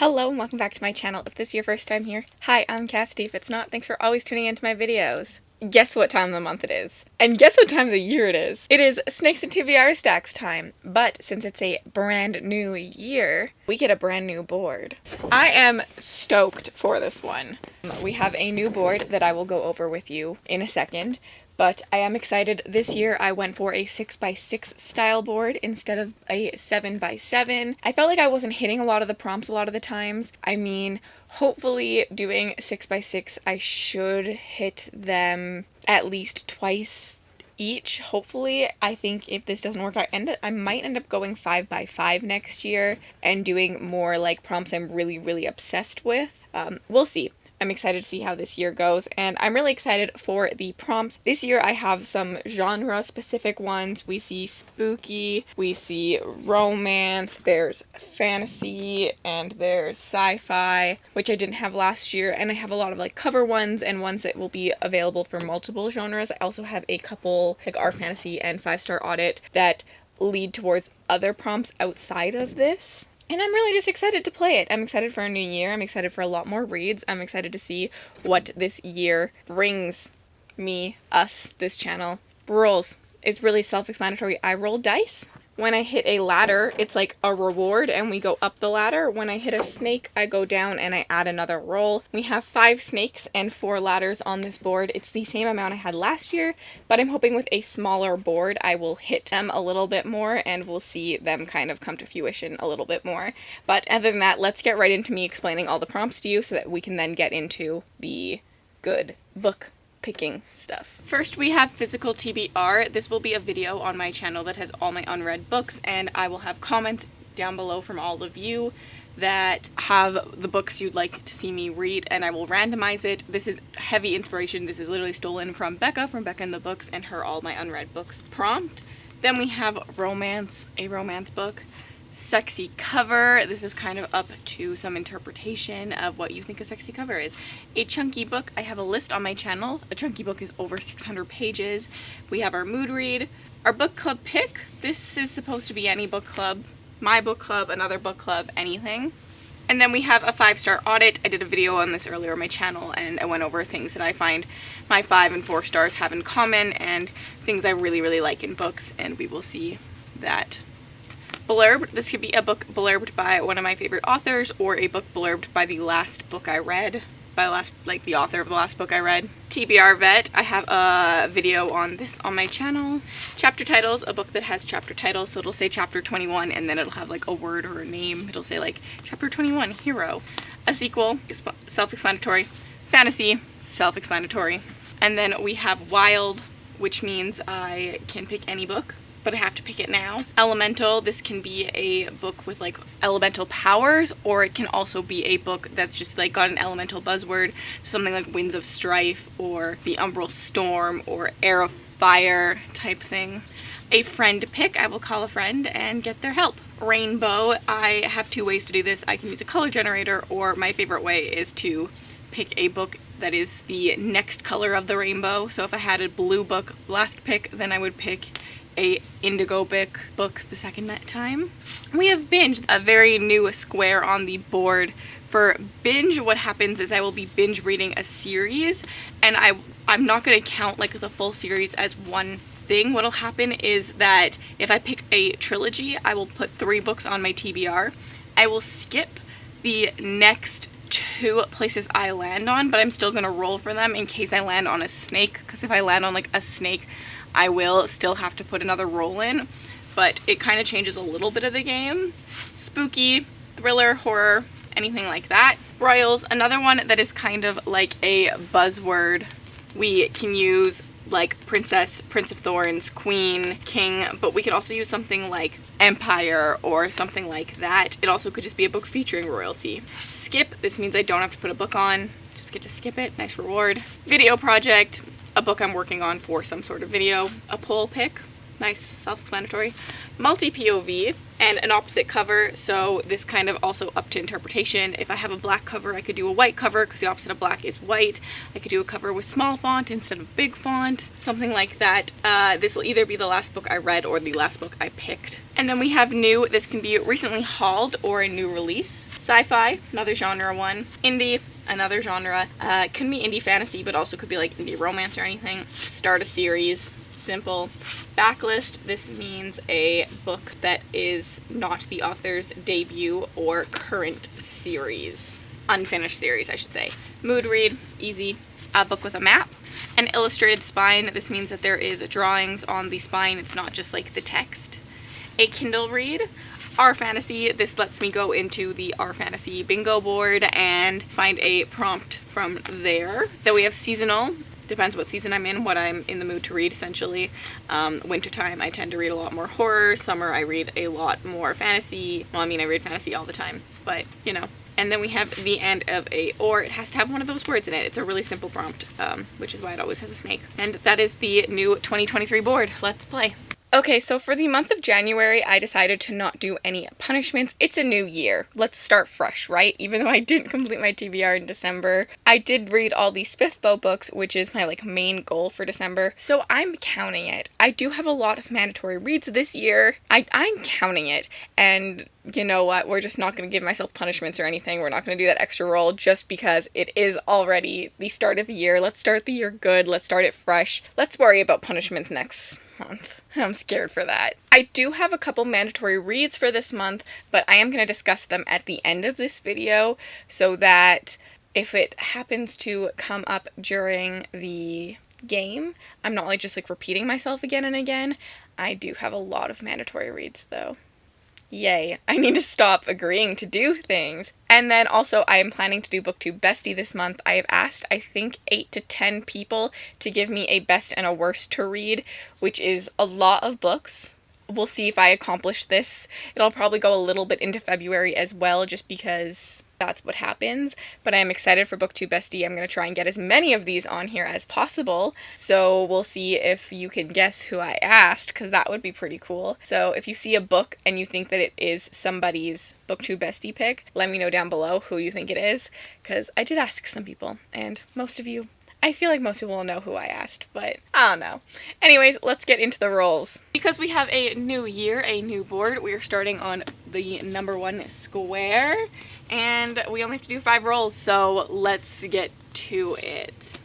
Hello and welcome back to my channel. If this is your first time here, hi, I'm Cassidy. If it's not, thanks for always tuning into my videos. Guess what time of the month it is? And guess what time of the year it is? It is Snakes and TBR stacks time, but since it's a brand new year, we get a brand new board. I am stoked for this one. We have a new board that I will go over with you in a second. But I am excited. This year I went for a 6x6 style board instead of a 7x7. I felt like I wasn't hitting a lot of the prompts a lot of the times. I mean, hopefully doing 6x6 I should hit them at least twice each, hopefully. I think if this doesn't work out, I might end up going 5x5 next year and doing more like prompts I'm really obsessed with. We'll see. I'm excited to see how this year goes, and I'm really excited for the prompts. This year I have some genre-specific ones. We see spooky, we see romance, there's fantasy, and there's sci-fi, which I didn't have last year, and I have a lot of like cover ones and ones that will be available for multiple genres. I also have a couple like our fantasy and 5-star audit that lead towards other prompts outside of this. And I'm really just excited to play it. I'm excited for a new year. I'm excited for a lot more reads. I'm excited to see what this year brings me, us, this channel. Rolls is really self-explanatory. I roll dice. When I hit a ladder, it's like a reward and we go up the ladder. When I hit a snake, I go down and I add another roll. We have 5 snakes and 4 ladders on this board. It's the same amount I had last year, but I'm hoping with a smaller board I will hit them a little bit more and we'll see them kind of come to fruition a little bit more. But other than that, let's get right into me explaining all the prompts to you so that we can then get into the good book picking stuff. First, we have physical TBR. This will be a video on my channel that has all my unread books, and I will have comments down below from all of you that have the books you'd like to see me read, and I will randomize it. This is heavy inspiration. This is literally stolen from Becca and the Books and her all my unread books prompt. Then we have romance, a romance book. Sexy cover. This is kind of up to some interpretation of what you think a sexy cover is. A chunky book. I have a list on my channel. A chunky book is over 600 pages. We have our mood read. Our book club pick. This is supposed to be any book club. My book club, another book club, anything. And then we have a 5-star audit. I did a video on this earlier on my channel and I went over things that I find my 5 and 4 stars have in common and things I really like in books, and we will see that. Blurb. This could be a book blurbed by one of my favorite authors or a book blurbed by the last book I read. Like the author of the last book I read. TBR vet. I have a video on this on my channel. Chapter titles. A book that has chapter titles. So it'll say chapter 21 and then it'll have like a word or a name. It'll say like chapter 21 hero. A sequel. Self-explanatory. Fantasy. Self-explanatory. And then we have wild, which means I can pick any book, but I have to pick it now. Elemental, this can be a book with like elemental powers, or it can also be a book that's just like got an elemental buzzword, something like Winds of Strife or The Umbral Storm or Air of Fire type thing. A friend pick, I will call a friend and get their help. Rainbow, I have 2 ways to do this. I can use a color generator, or my favorite way is to pick a book that is the next color of the rainbow. So if I had a blue book last pick, then I would pick a indigo book the second time. We have binge, a very new square on the board. For binge, what happens is I will be binge reading a series, and I'm not going to count like the full series as one thing. What'll happen is that if I pick a trilogy, I will put 3 books on my TBR. I will skip the next 2 places I land on, but I'm still going to roll for them in case I land on a snake, because if I land on like a snake, I will still have to put another roll in, but it kind of changes a little bit of the game. Spooky, thriller, horror, anything like that. Royals, another one that is kind of like a buzzword. We can use like princess, prince of thorns, queen, king, but we could also use something like empire or something like that. It also could just be a book featuring royalty. Skip, this means I don't have to put a book on, just get to skip it. Nice reward. Video project, a book I'm working on for some sort of video. A poll pick, nice, self-explanatory. Multi-POV and an opposite cover, so this kind of also up to interpretation. If I have a black cover, I could do a white cover because the opposite of black is white. I could do a cover with small font instead of big font, something like that. This will either be the last book I read or the last book I picked. And then we have new. This can be recently hauled or a new release. Sci-fi, another genre one. Indie, another genre. Can be indie fantasy, but also could be like indie romance or anything. Start a series. Simple. Backlist, this means a book that is not the author's debut or current series. Unfinished series, I should say. Mood read, easy. A book with a map. An illustrated spine, this means that there is drawings on the spine, it's not just like the text. A Kindle read. R Fantasy, this lets me go into the R Fantasy bingo board and find a prompt from there. Then we have seasonal. Depends what season I'm in, what I'm in the mood to read, essentially. Wintertime, I tend to read a lot more horror. Summer, I read a lot more fantasy. Well, I mean, I read fantasy all the time, but, you know. And then we have the end of a or. It has to have one of those words in it. It's a really simple prompt, which is why it always has a snake. And that is the new 2023 board. Let's play. Okay, so for the month of January, I decided to not do any punishments. It's a new year. Let's start fresh, right? Even though I didn't complete my TBR in December, I did read all the SPFBO books, which is my main goal for December. So I'm counting it. I do have a lot of mandatory reads this year. I'm counting it. And you know what? We're just not going to give myself punishments or anything. We're not going to do that extra roll just because it is already the start of the year. Let's start the year good. Let's start it fresh. Let's worry about punishments next month. I'm scared for that. I do have a couple mandatory reads for this month, but I am going to discuss them at the end of this video so that if it happens to come up during the game, I'm not just repeating myself again and again. I do have a lot of mandatory reads though. Yay, I need to stop agreeing to do things. And then also I am planning to do BookTube Bestie this month. I have asked, I think, 8 to 10 people to give me a best and a worst to read, which is a lot of books. We'll see if I accomplish this. It'll probably go a little bit into February as well, just because that's what happens. But I am excited for BookTube Bestie. I'm going to try and get as many of these on here as possible. So we'll see if you can guess who I asked, because that would be pretty cool. So if you see a book and you think that it is somebody's BookTube Bestie pick, let me know down below who you think it is, because I did ask some people, and I feel like most people will know who I asked, but I don't know. Anyways, let's get into the rolls. Because we have a new year, a new board, we are starting on the number 1 square, and we only have to do 5 rolls, so let's get to it.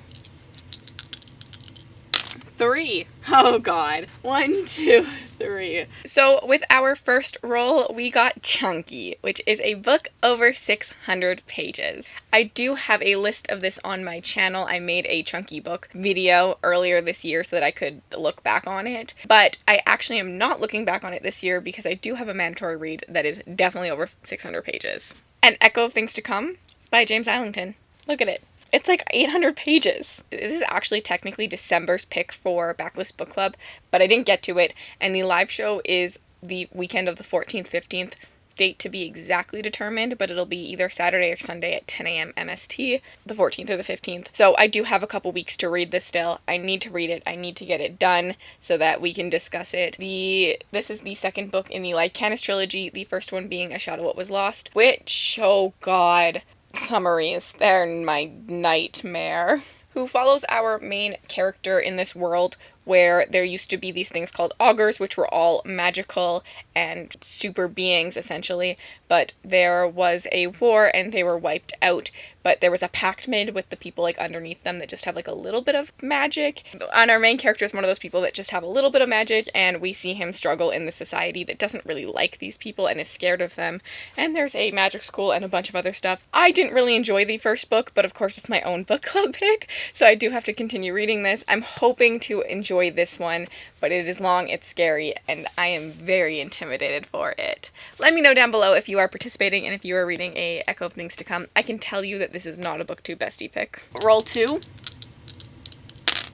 3. Oh god. 1, 2, 3. So with our first roll, we got Chunky, which is a book over 600 pages. I do have a list of this on my channel. I made a Chunky book video earlier this year so that I could look back on it, but I actually am not looking back on it this year because I do have a mandatory read that is definitely over 600 pages. An Echo of Things to Come by James Islington. Look at it. It's 800 pages. This is actually technically December's pick for Backlist Book Club, but I didn't get to it, and the live show is the weekend of the 14th, 15th, date to be exactly determined, but it'll be either Saturday or Sunday at 10 a.m. MST, the 14th or the 15th. So I do have a couple weeks to read this still. I need to read it. I need to get it done so that we can discuss it. This is the second book in the Lycanis trilogy, the first one being A Shadow What Was Lost, which, oh god, summaries, they're my nightmare. Who follows our main character in this world where there used to be these things called augurs, which were all magical and super beings, essentially, but there was a war and they were wiped out, but there was a pact made with the people underneath them that just have a little bit of magic, and our main character is one of those people that just have a little bit of magic, and we see him struggle in the society that doesn't really like these people and is scared of them, and there's a magic school and a bunch of other stuff. I didn't really enjoy the first book, but of course it's my own book club pick, so I do have to continue reading this. I'm hoping to enjoy this one, but it is long, it's scary, and I am very intimidated for it. Let me know down below if you are participating and if you are reading a Echo of Things to Come. I can tell you that this is not a BookTube Bestie pick. Roll 2.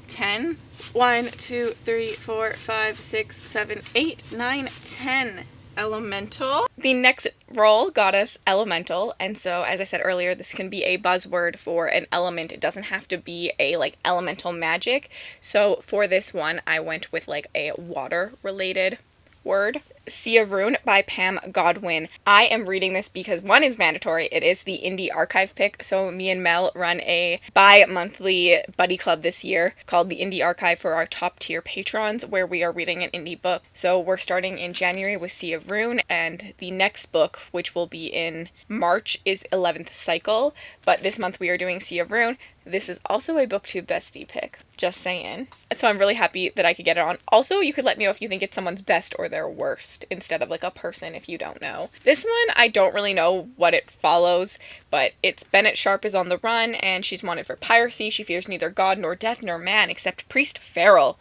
10. 1, 2, 3, 4, 5, 6, 7, 8, 9, 10. Elemental. The next roll got us elemental, and so as I said earlier, this can be a buzzword for an element. It doesn't have to be a elemental magic. So for this one, I went with a water related word. Sea of Rune by Pam Godwin. I am reading this because one is mandatory. It is the Indie Archive pick. So me and Mel run a bi-monthly buddy club this year called the Indie Archive for our top tier patrons, where we are reading an indie book. So we're starting in January with Sea of Rune, and the next book, which will be in March, is 11th Cycle. But this month we are doing Sea of Rune. This is also a BookTube bestie pick. Just saying. So I'm really happy that I could get it on. Also, you could let me know if you think it's someone's best or their worst, instead of like a person if you don't know. This one, I don't really know what it follows, but it's Bennett Sharp is on the run, and she's wanted for piracy. She fears neither God nor death nor man, except Priest Farrell.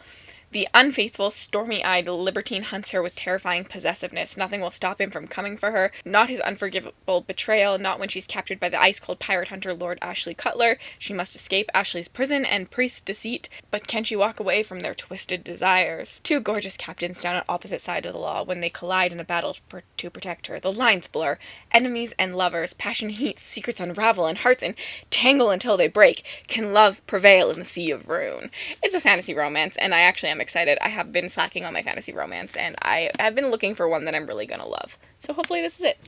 The unfaithful, stormy-eyed libertine hunts her with terrifying possessiveness. Nothing will stop him from coming for her. Not his unforgivable betrayal, not when she's captured by the ice-cold pirate hunter Lord Ashley Cutler. She must escape Ashley's prison and Priest's deceit, but can she walk away from their twisted desires? Two gorgeous captains stand on opposite sides of the law when they collide in a battle to protect her. The lines blur. Enemies and lovers, passion heats, secrets unravel, and hearts entangle until they break. Can love prevail in the Sea of Rune? It's a fantasy romance, and I actually am excited. I have been slacking on my fantasy romance, and I have been looking for one that I'm really gonna love. So hopefully this is it.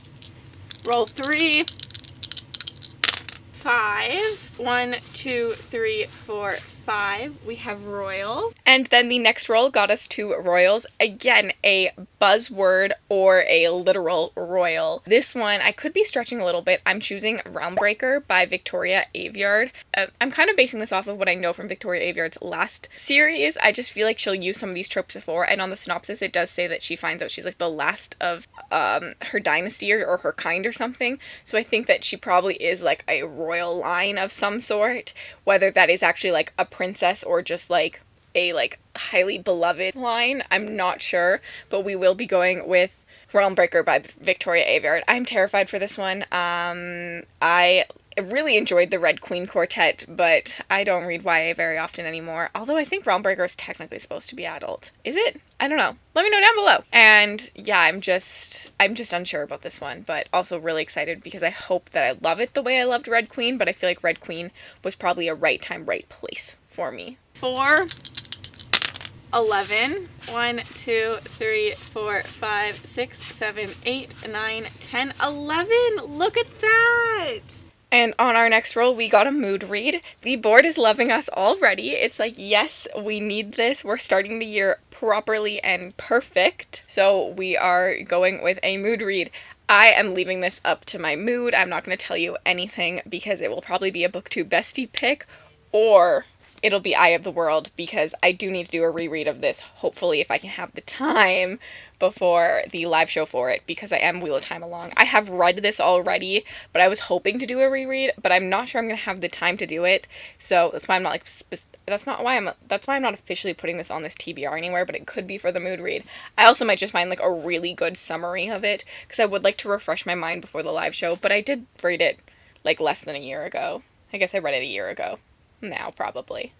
Roll 3, 5. 1, 2, 3, 4, 5. We have royals. And then the next roll got us to royals. Again, a buzzword or a literal royal. This one, I could be stretching a little bit. I'm choosing Realmbreaker by Victoria Aveyard. I'm kind of basing this off of what I know from Victoria Aveyard's last series. I just feel like she'll use some of these tropes before, and on the synopsis it does say that she finds out she's like the last of her dynasty or her kind or something. So I think that she probably is like a royal line of some sort, whether that is actually like a princess or just like a like highly beloved line. I'm not sure, but we will be going with Realmbreaker by Victoria Aveyard. I'm terrified for this one. I really enjoyed the Red Queen Quartet, but I don't read YA very often anymore. Although I think Realmbreaker is technically supposed to be adult. Is it? I don't know. Let me know down below. And yeah, I'm just unsure about this one, but also really excited because I hope that I love it the way I loved Red Queen, but I feel like Red Queen was probably a right time, right place for me. 4, 11. 1, 2, 3, 4, 5, 6, 7, 8, 9, 10, 11. Look at that. And on our next roll, we got a mood read. The board is loving us already. It's like, yes, we need this. We're starting the year properly and perfect. So we are going with a mood read. I am leaving this up to my mood. I'm not going to tell you anything because it will probably be a BookTube bestie pick, or it'll be Eye of the World, because I do need to do a reread of this, hopefully, if I can have the time before the live show for it, because I am Wheel of Time along. I have read this already, but I was hoping to do a reread, but I'm not sure I'm going to have the time to do it, so that's why I'm not, like, that's why I'm not officially putting this on this TBR anywhere, but it could be for the mood read. I also might just find, like, a really good summary of it, because I would like to refresh my mind before the live show, but I did read it, like, less than a year ago. I guess I read it a year ago. Now, probably.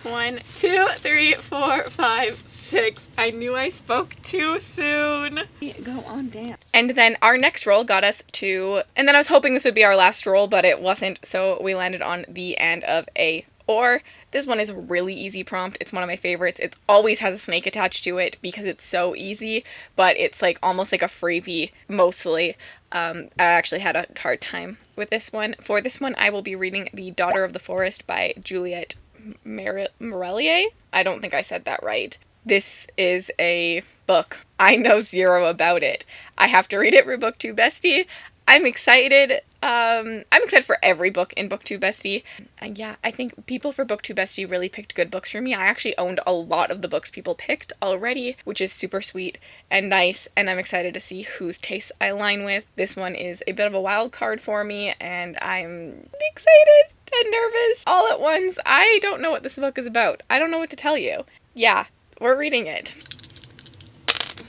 1, 2, 3, 4, 5, 6. I knew I spoke too soon. Go on down. And then our next roll got us to, and then I was hoping this would be our last roll, but it wasn't, so we landed on the end of a or. This one is a really easy prompt. It's one of my favorites. It always has a snake attached to it because it's so easy, but it's like almost like a freebie, mostly. I actually had a hard time with this one. For this one, I will be reading The Daughter of the Forest by Juliette Morellier. I don't think I said that right. This is a book. I know zero about it. I have to read it for BookTube Bestie. I'm excited. I'm excited for every book in BookTube Bestie. And yeah, I think people for BookTube Bestie really picked good books for me. I actually owned a lot of the books people picked already, which is super sweet and nice, and I'm excited to see whose tastes I align with. This one is a bit of a wild card for me, and I'm excited and nervous all at once. I don't know what this book is about. I don't know what to tell you. Yeah, we're reading it.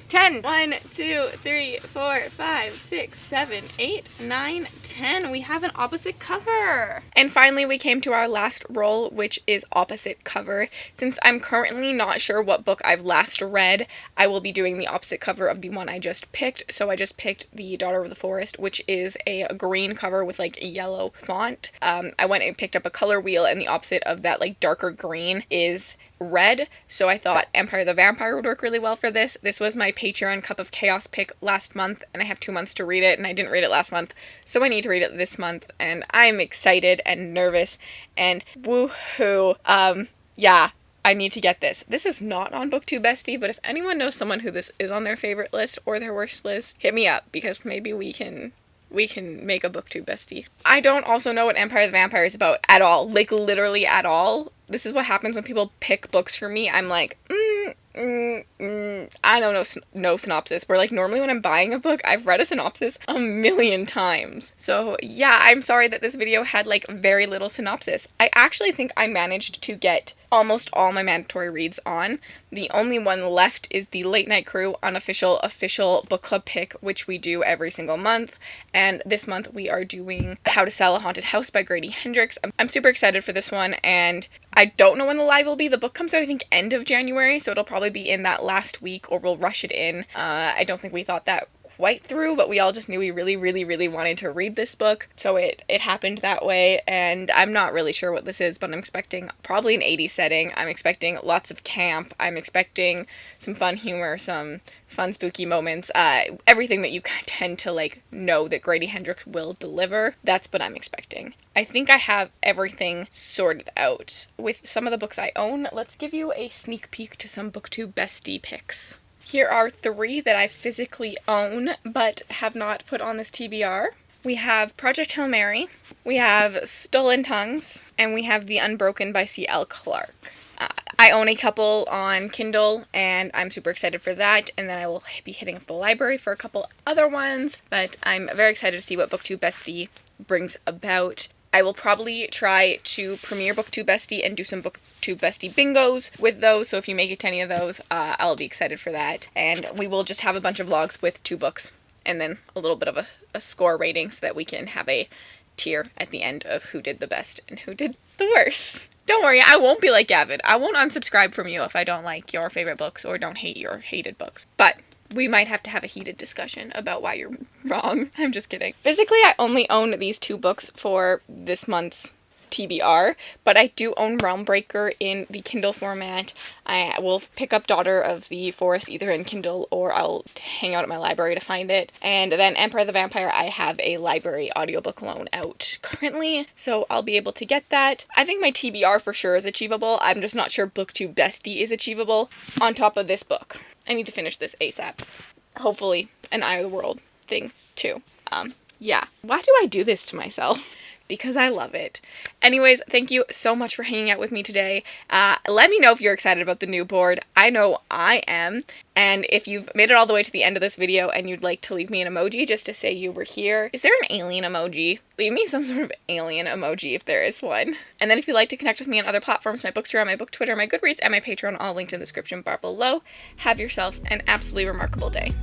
10. 1, 2, 3, 4, 5, 6, 7, 8, 9, 10. We have an opposite cover. And finally, we came to our last roll, which is opposite cover. Since I'm currently not sure what book I've last read, I will be doing the opposite cover of the one I just picked. So I just picked The Daughter of the Forest, which is a green cover with like a yellow font. I went and picked up a color wheel, and the opposite of that like darker green is read, so I thought Empire the Vampire would work really well for this. This was my Patreon Cup of Chaos pick last month, and I have 2 months to read it, and I didn't read it last month, so I need to read it this month, and I'm excited and nervous, and woohoo. Yeah, I need to get this. This is not on BookTube Bestie, but if anyone knows someone who this is on their favorite list or their worst list, hit me up, because maybe we can make a BookTube Bestie. I don't also know what Empire the Vampire is about at all. Like, literally at all. This is what happens when people pick books for me. I'm like, I don't know, no synopsis. Where, like, normally when I'm buying a book, I've read a synopsis a million times. So, yeah, I'm sorry that this video had, like, very little synopsis. I actually think I managed to get almost all my mandatory reads on. The only one left is the Late Night Crew unofficial official book club pick, which we do every single month. And this month we are doing How to Sell a Haunted House by Grady Hendrix. I'm super excited for this one, and I don't know when the live will be. The book comes out, I think, end of January, so it'll probably be in that last week, or we'll rush it in. I don't think we thought that quite through, but we all just knew we really wanted to read this book, so it happened that way. And I'm not really sure what this is, but I'm expecting probably an 80s setting. I'm expecting lots of camp. I'm expecting some fun humor, some fun spooky moments, everything that you tend to like know that Grady Hendrix will deliver. That's what I'm expecting. I think I have everything sorted out with some of the books I own. Let's give you a sneak peek to some BookTube Bestie picks. Here are 3 that I physically own but have not put on this TBR. We have Project Hail Mary, we have Stolen Tongues, and we have The Unbroken by C.L. Clark. I own a couple on Kindle, and I'm super excited for that, and then I will be hitting up the library for a couple other ones, but I'm very excited to see what BookTube Bestie brings about. I will probably try to premiere BookTube Bestie and do some BookTube Bestie bingos with those, so if you make it to any of those, I'll be excited for that. And we will just have a bunch of vlogs with 2 books, and then a little bit of a score rating so that we can have a tier at the end of who did the best and who did the worst. Don't worry, I won't be like Gavin. I won't unsubscribe from you if I don't like your favorite books or don't hate your hated books. But we might have to have a heated discussion about why you're wrong. I'm just kidding. Physically, I only own these 2 books for this month's TBR, but I do own Realmbreaker in the Kindle format. I will pick up Daughter of the Forest either in Kindle or I'll hang out at my library to find it. And then Empire the Vampire, I have a library audiobook loan out currently, so I'll be able to get that. I think my TBR for sure is achievable. I'm just not sure BookTube Bestie is achievable on top of this book. I need to finish this ASAP. Hopefully an Eye of the World thing too. Yeah. Why do I do this to myself? Because I love it. Anyways, thank you so much for hanging out with me today. Let me know if you're excited about the new board. I know I am. And if you've made it all the way to the end of this video and you'd like to leave me an emoji just to say you were here. Is there an alien emoji? Leave me some sort of alien emoji if there is one. And then if you'd like to connect with me on other platforms, my Bookstagram, my Book Twitter, my Goodreads, and my Patreon, all linked in the description bar below. Have yourselves an absolutely remarkable day.